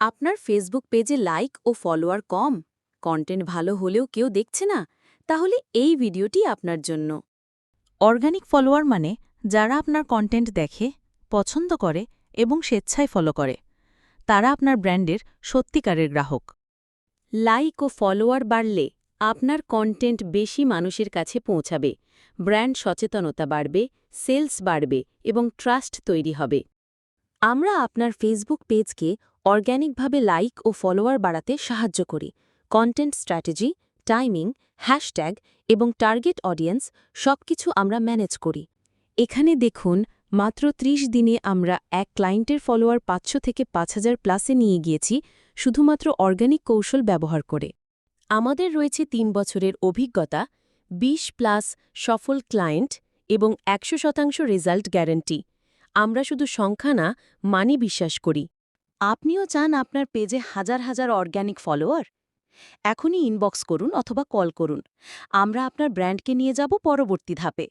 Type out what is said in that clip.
আপনার ফেসবুক পেজে লাইক ও ফলোয়ার কম, কন্টেন্ট ভালো হলেও কেউ দেখছে না, তাহলে এই ভিডিওটি আপনার জন্য। অর্গানিক ফলোয়ার মানে যারা আপনার কন্টেন্ট দেখে, পছন্দ করে এবং স্বেচ্ছায় ফলো করে। তারা আপনার ব্র্যান্ডের সত্যিকারের গ্রাহক। লাইক ও ফলোয়ার বাড়লে আপনার কন্টেন্ট বেশি মানুষের কাছে পৌঁছাবে, ব্র্যান্ড সচেতনতা বাড়বে, সেলস বাড়বে এবং ট্রাস্ট তৈরি হবে। আমরা আপনার ফেসবুক পেজকে অর্গ্যানিকভাবে লাইক ও ফলোয়ার বাড়াতে সাহায্য করি। কন্টেন্ট স্ট্র্যাটেজি, টাইমিং, হ্যাশট্যাগ এবং টার্গেট অডিয়েন্স সবকিছু আমরা ম্যানেজ করি। এখানে দেখুন, মাত্র ৩০ দিনে আমরা এক ক্লায়েন্টের ফলোয়ার ৫০০ থেকে ৫,০০০ প্লাসে নিয়ে গিয়েছি, শুধুমাত্র অর্গানিক কৌশল ব্যবহার করে। আমাদের রয়েছে ৩ বছরের অভিজ্ঞতা, ২০+ সফল ক্লায়েন্ট এবং ১০০% রেজাল্ট গ্যারান্টি। আমরা শুধু সংখ্যা না, মানি বিশ্বাস করি। আপনিও চান আপনার পেজে হাজার হাজার অর্গ্যানিক ফলোয়ার? এখনই ইনবক্স করুন অথবা কল করুন। আমরা আপনার ব্র্যান্ডকে নিয়ে যাব পরবর্তী ধাপে।